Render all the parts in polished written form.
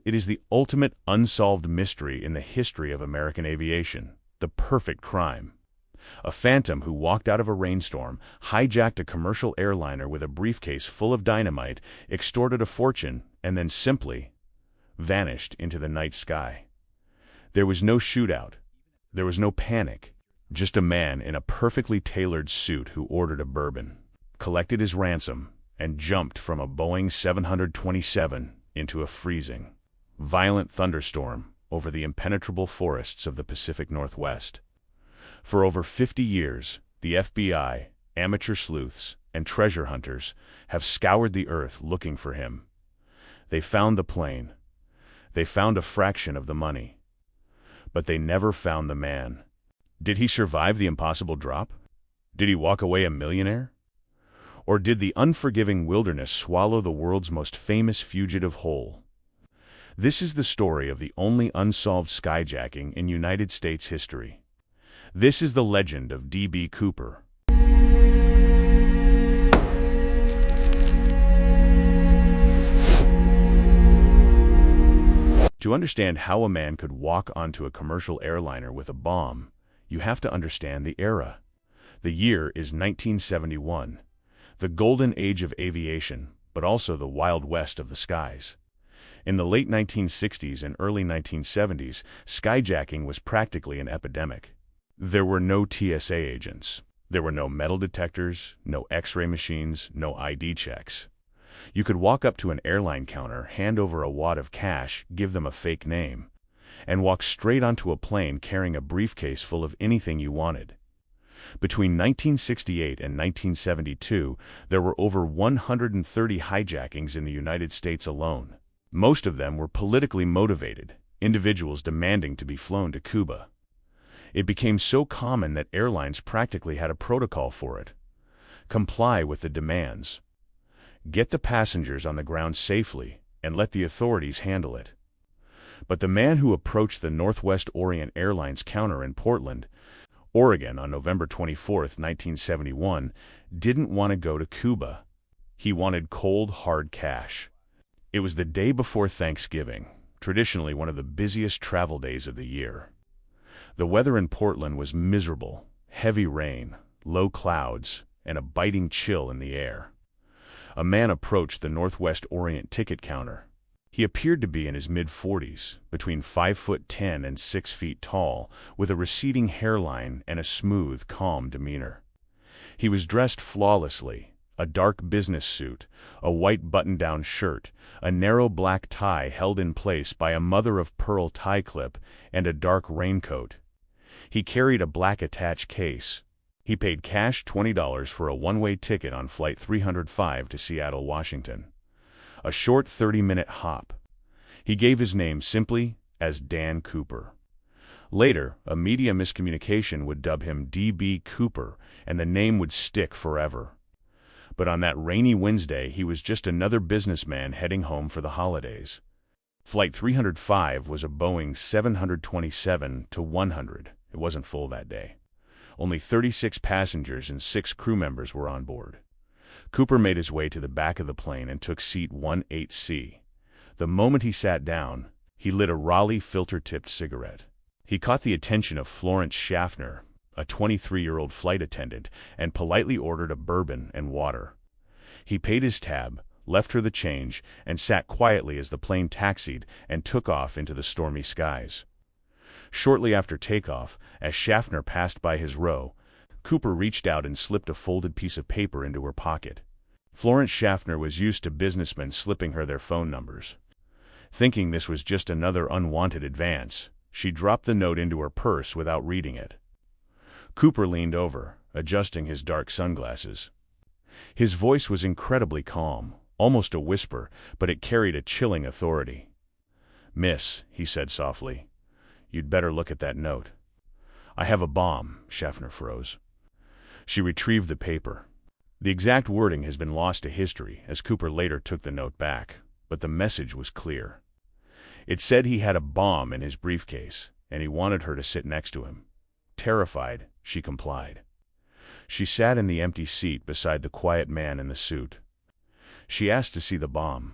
it is the ultimate unsolved mystery in the history of American aviation, the perfect crime. A phantom who walked out of a rainstorm, hijacked a commercial airliner with a briefcase full of dynamite, extorted a fortune, and then simply vanished into the night sky. There was no shootout. There was no panic. Just a man in a perfectly tailored suit who ordered a bourbon, collected his ransom, and jumped from a Boeing 727 into a freezing, violent thunderstorm over the impenetrable forests of the Pacific Northwest. For over 50 years, the FBI, amateur sleuths, and treasure hunters have scoured the earth looking for him. They found the plane. They found a fraction of the money. But they never found the man. Did he survive the impossible drop? Did he walk away a millionaire? Or did the unforgiving wilderness swallow the world's most famous fugitive whole? This is the story of the only unsolved skyjacking in United States history. This is the legend of D.B. Cooper. To understand how a man could walk onto a commercial airliner with a bomb, you have to understand the era. The year is 1971, the golden age of aviation, but also the Wild West of the skies. In the late 1960s and early 1970s, skyjacking was practically an epidemic. There were no TSA agents. There were no metal detectors, no X-ray machines, no ID checks. You could walk up to an airline counter, hand over a wad of cash, give them a fake name, and walk straight onto a plane carrying a briefcase full of anything you wanted. Between 1968 and 1972, there were over 130 hijackings in the United States alone. Most of them were politically motivated, individuals demanding to be flown to Cuba. It became so common that airlines practically had a protocol for it. Comply with the demands. Get the passengers on the ground safely and let the authorities handle it. But the man who approached the Northwest Orient Airlines counter in Portland, Oregon on November 24, 1971, didn't want to go to Cuba. He wanted cold, hard cash. It was the day before Thanksgiving, traditionally one of the busiest travel days of the year. The weather in Portland was miserable, heavy rain, low clouds, and a biting chill in the air. A man approached the Northwest Orient ticket counter. He appeared to be in his mid-40s, between 5'10" and 6 feet tall, with a receding hairline and a smooth, calm demeanor. He was dressed flawlessly, a dark business suit, a white button-down shirt, a narrow black tie held in place by a mother-of-pearl tie clip, and a dark raincoat. He carried a black attach case. He paid cash $20 for a one-way ticket on Flight 305 to Seattle, Washington. A short 30-minute hop. He gave his name simply as Dan Cooper. Later, a media miscommunication would dub him D.B. Cooper, and the name would stick forever. But on that rainy Wednesday, he was just another businessman heading home for the holidays. Flight 305 was a Boeing 727-100. It wasn't full that day. Only 36 passengers and 6 crew members were on board. Cooper made his way to the back of the plane and took seat 18C. The moment he sat down, he lit a Raleigh filter-tipped cigarette. He caught the attention of Florence Schaffner, a 23-year-old flight attendant, and politely ordered a bourbon and water. He paid his tab, left her the change, and sat quietly as the plane taxied and took off into the stormy skies. Shortly after takeoff, as Schaffner passed by his row, Cooper reached out and slipped a folded piece of paper into her pocket. Florence Schaffner was used to businessmen slipping her their phone numbers. Thinking this was just another unwanted advance, she dropped the note into her purse without reading it. Cooper leaned over, adjusting his dark sunglasses. His voice was incredibly calm, almost a whisper, but it carried a chilling authority. "Miss," he said softly, "you'd better look at that note." "I have a bomb," Schaffner froze. She retrieved the paper. The exact wording has been lost to history, as Cooper later took the note back, but the message was clear. It said he had a bomb in his briefcase, and he wanted her to sit next to him. Terrified, she complied. She sat in the empty seat beside the quiet man in the suit. She asked to see the bomb.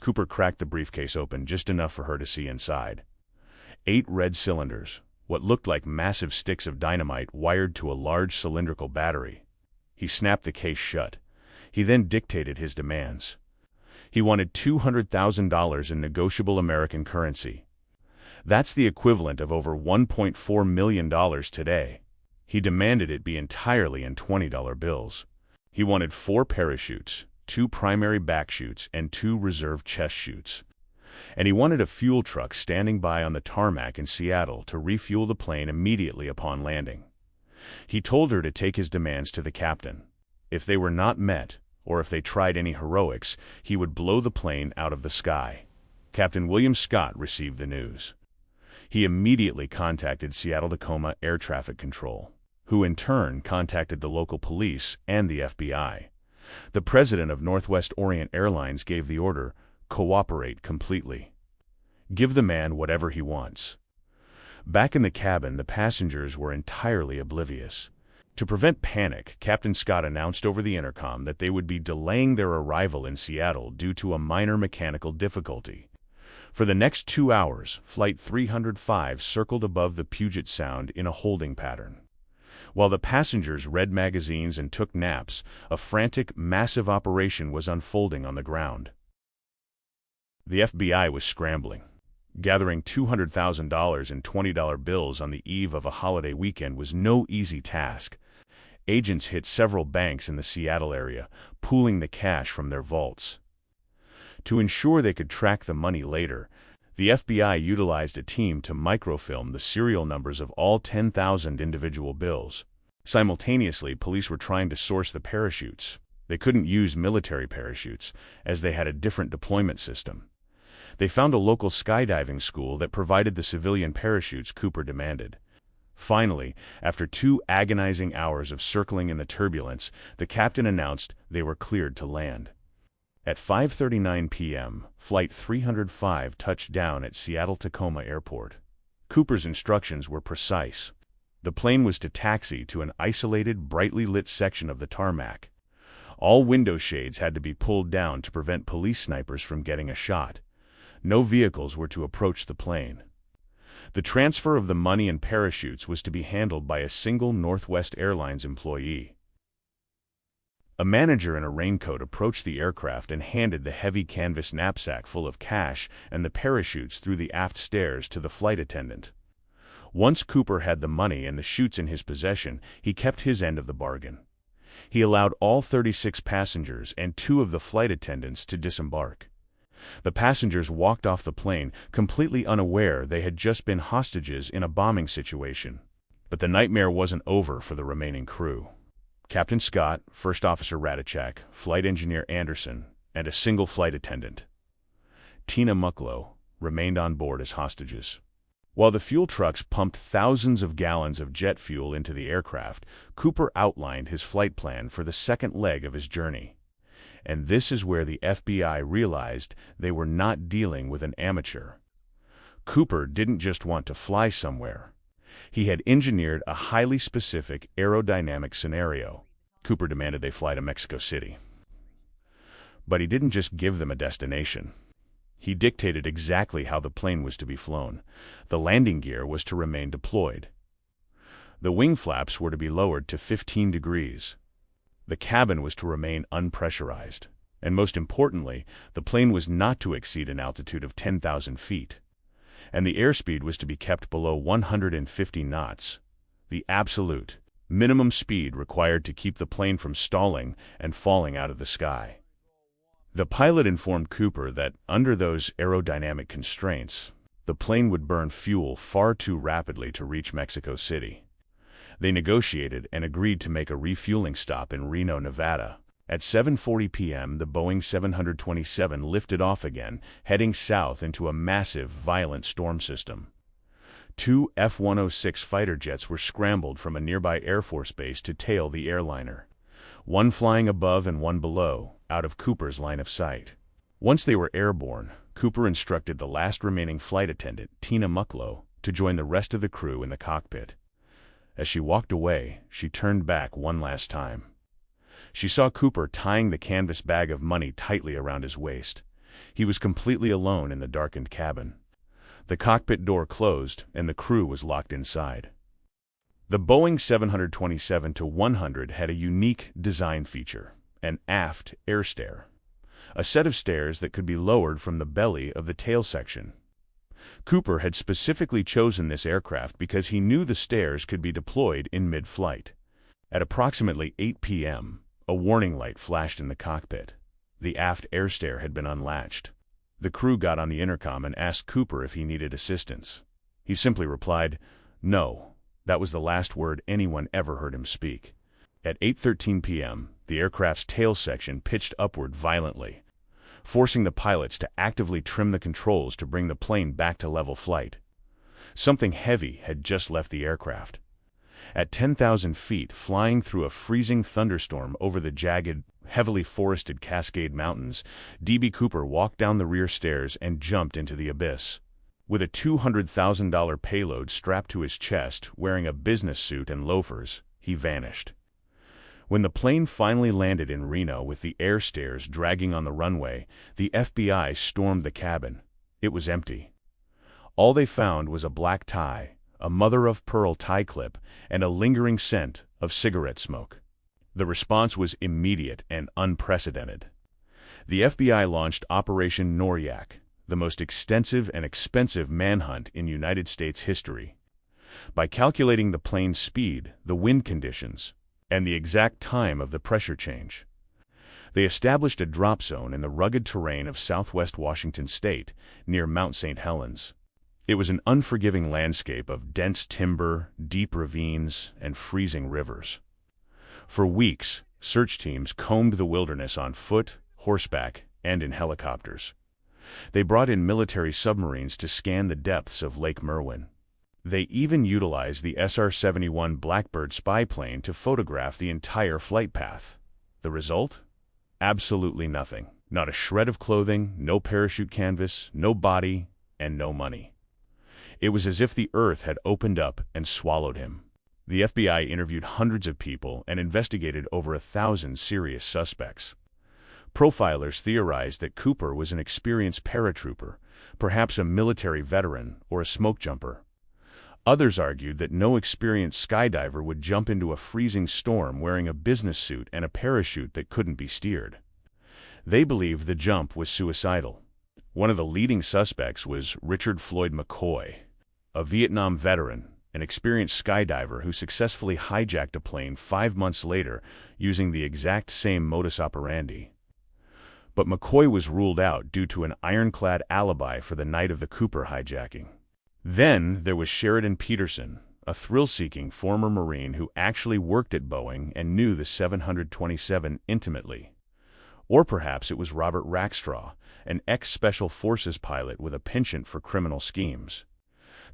Cooper cracked the briefcase open just enough for her to see inside. 8 red cylinders, what looked like massive sticks of dynamite wired to a large cylindrical battery. He snapped the case shut. He then dictated his demands. He wanted $200,000 in negotiable American currency. That's the equivalent of over $1.4 million today. He demanded it be entirely in $20 bills. He wanted 4 parachutes, 2 primary back chutes, and 2 reserve chest chutes. And he wanted a fuel truck standing by on the tarmac in Seattle to refuel the plane immediately upon landing. He told her to take his demands to the captain. If they were not met, or if they tried any heroics, he would blow the plane out of the sky. Captain William Scott received the news. He immediately contacted Seattle-Tacoma Air Traffic Control, who in turn contacted the local police and the FBI. The president of Northwest Orient Airlines gave the order, "Cooperate completely. Give the man whatever he wants." Back in the cabin, the passengers were entirely oblivious. To prevent panic, Captain Scott announced over the intercom that they would be delaying their arrival in Seattle due to a minor mechanical difficulty. For the next 2 hours, Flight 305 circled above the Puget Sound in a holding pattern. While the passengers read magazines and took naps, a frantic, massive operation was unfolding on the ground. The FBI was scrambling. Gathering $200,000 in $20 bills on the eve of a holiday weekend was no easy task. Agents hit several banks in the Seattle area, pooling the cash from their vaults. To ensure they could track the money later, the FBI utilized a team to microfilm the serial numbers of all 10,000 individual bills. Simultaneously, police were trying to source the parachutes. They couldn't use military parachutes, as they had a different deployment system. They found a local skydiving school that provided the civilian parachutes Cooper demanded. Finally, after 2 agonizing hours of circling in the turbulence, the captain announced they were cleared to land. At 5:39 p.m., Flight 305 touched down at Seattle-Tacoma Airport. Cooper's instructions were precise. The plane was to taxi to an isolated, brightly lit section of the tarmac. All window shades had to be pulled down to prevent police snipers from getting a shot. No vehicles were to approach the plane. The transfer of the money and parachutes was to be handled by a single Northwest Airlines employee. A manager in a raincoat approached the aircraft and handed the heavy canvas knapsack full of cash and the parachutes through the aft stairs to the flight attendant. Once Cooper had the money and the chutes in his possession, he kept his end of the bargain. He allowed all 36 passengers and 2 of the flight attendants to disembark. The passengers walked off the plane, completely unaware they had just been hostages in a bombing situation. But the nightmare wasn't over for the remaining crew. Captain Scott, First Officer Ratichak, Flight Engineer Anderson, and a single flight attendant, Tina Mucklow, remained on board as hostages. While the fuel trucks pumped thousands of gallons of jet fuel into the aircraft, Cooper outlined his flight plan for the second leg of his journey. And this is where the FBI realized they were not dealing with an amateur. Cooper didn't just want to fly somewhere. He had engineered a highly specific aerodynamic scenario. Cooper demanded they fly to Mexico City. But he didn't just give them a destination. He dictated exactly how the plane was to be flown. The landing gear was to remain deployed. The wing flaps were to be lowered to 15 degrees. The cabin was to remain unpressurized. And most importantly, the plane was not to exceed an altitude of 10,000 feet. And the airspeed was to be kept below 150 knots, the absolute minimum speed required to keep the plane from stalling and falling out of the sky. The pilot informed Cooper that, under those aerodynamic constraints, the plane would burn fuel far too rapidly to reach Mexico City. They negotiated and agreed to make a refueling stop in Reno, Nevada. At 7:40 p.m., the Boeing 727 lifted off again, heading south into a massive, violent storm system. 2 F-106 fighter jets were scrambled from a nearby Air Force base to tail the airliner, one flying above and one below, out of Cooper's line of sight. Once they were airborne, Cooper instructed the last remaining flight attendant, Tina Mucklow, to join the rest of the crew in the cockpit. As she walked away, she turned back one last time. She saw Cooper tying the canvas bag of money tightly around his waist. He was completely alone in the darkened cabin. The cockpit door closed, and the crew was locked inside. The Boeing 727-100 had a unique design feature, an aft air stair, a set of stairs that could be lowered from the belly of the tail section. Cooper had specifically chosen this aircraft because he knew the stairs could be deployed in mid-flight. At approximately 8 p.m., a warning light flashed in the cockpit. The aft air stair had been unlatched. The crew got on the intercom and asked Cooper if he needed assistance. He simply replied, "No." That was the last word anyone ever heard him speak. At 8:13 p.m., the aircraft's tail section pitched upward violently, forcing the pilots to actively trim the controls to bring the plane back to level flight. Something heavy had just left the aircraft. At 10,000 feet, flying through a freezing thunderstorm over the jagged, heavily forested Cascade Mountains, D.B. Cooper walked down the rear stairs and jumped into the abyss. With a $200,000 payload strapped to his chest, wearing a business suit and loafers, he vanished. When the plane finally landed in Reno with the air stairs dragging on the runway, the FBI stormed the cabin. It was empty. All they found was a black tie, a mother-of-pearl tie clip, and a lingering scent of cigarette smoke. The response was immediate and unprecedented. The FBI launched Operation Noriak, the most extensive and expensive manhunt in United States history. By calculating the plane's speed, the wind conditions, and the exact time of the pressure change, they established a drop zone in the rugged terrain of southwest Washington state, near Mount St. Helens. It was an unforgiving landscape of dense timber, deep ravines, and freezing rivers. For weeks, search teams combed the wilderness on foot, horseback, and in helicopters. They brought in military submarines to scan the depths of Lake Merwin. They even utilized the SR-71 Blackbird spy plane to photograph the entire flight path. The result? Absolutely nothing. Not a shred of clothing, no parachute canvas, no body, and no money. It was as if the earth had opened up and swallowed him. The FBI interviewed hundreds of people and investigated over 1,000 serious suspects. Profilers theorized that Cooper was an experienced paratrooper, perhaps a military veteran or a smoke jumper. Others argued that no experienced skydiver would jump into a freezing storm wearing a business suit and a parachute that couldn't be steered. They believed the jump was suicidal. One of the leading suspects was Richard Floyd McCoy, a Vietnam veteran, an experienced skydiver who successfully hijacked a plane 5 months later using the exact same modus operandi. But McCoy was ruled out due to an ironclad alibi for the night of the Cooper hijacking. Then there was Sheridan Peterson, a thrill-seeking former Marine who actually worked at Boeing and knew the 727 intimately. Or perhaps it was Robert Rackstraw, an ex-Special Forces pilot with a penchant for criminal schemes.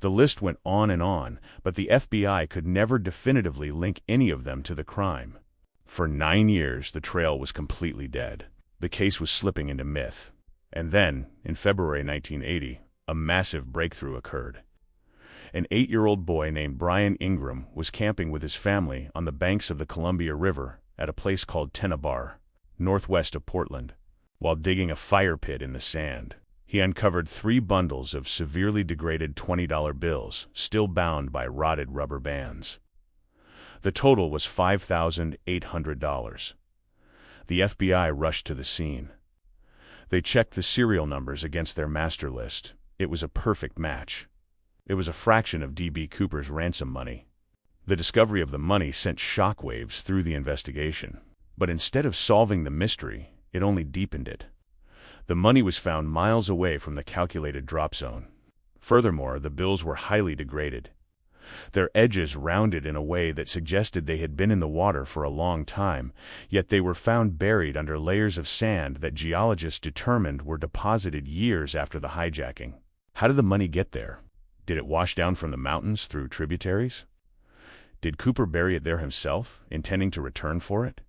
The list went on, but the FBI could never definitively link any of them to the crime. For 9 years, the trail was completely dead. The case was slipping into myth. And then, in February 1980, a massive breakthrough occurred. An 8-year-old boy named Brian Ingram was camping with his family on the banks of the Columbia River at a place called Tennebar, northwest of Portland. While digging a fire pit in the sand, he uncovered 3 bundles of severely degraded $20 bills, still bound by rotted rubber bands. The total was $5,800. The FBI rushed to the scene. They checked the serial numbers against their master list. It was a perfect match. It was a fraction of D.B. Cooper's ransom money. The discovery of the money sent shockwaves through the investigation. But instead of solving the mystery, it only deepened it. The money was found miles away from the calculated drop zone. Furthermore, the bills were highly degraded. Their edges rounded in a way that suggested they had been in the water for a long time, yet they were found buried under layers of sand that geologists determined were deposited years after the hijacking. How did the money get there? Did it wash down from the mountains through tributaries? Did Cooper bury it there himself, intending to return for it?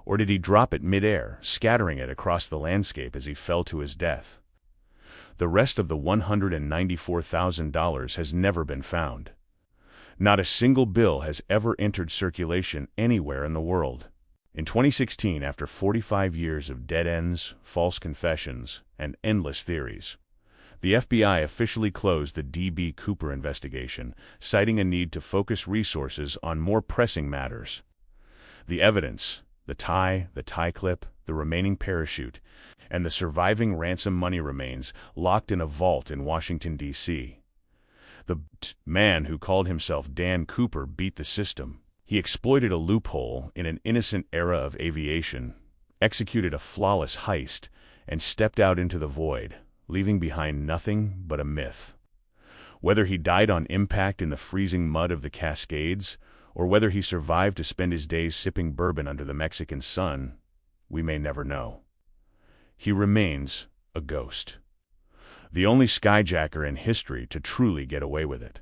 Or did he drop it mid-air, scattering it across the landscape as he fell to his death? The rest of the $194,000 has never been found. Not a single bill has ever entered circulation anywhere in the world. In 2016, after 45 years of dead ends, false confessions, and endless theories, the FBI officially closed the D.B. Cooper investigation, citing a need to focus resources on more pressing matters. The evidence, the tie clip, the remaining parachute, and the surviving ransom money remains locked in a vault in Washington, D.C. The man who called himself Dan Cooper beat the system. He exploited a loophole in an innocent era of aviation, executed a flawless heist, and stepped out into the void, leaving behind nothing but a myth. Whether he died on impact in the freezing mud of the Cascades, or whether he survived to spend his days sipping bourbon under the Mexican sun, we may never know. He remains a ghost. The only skyjacker in history to truly get away with it.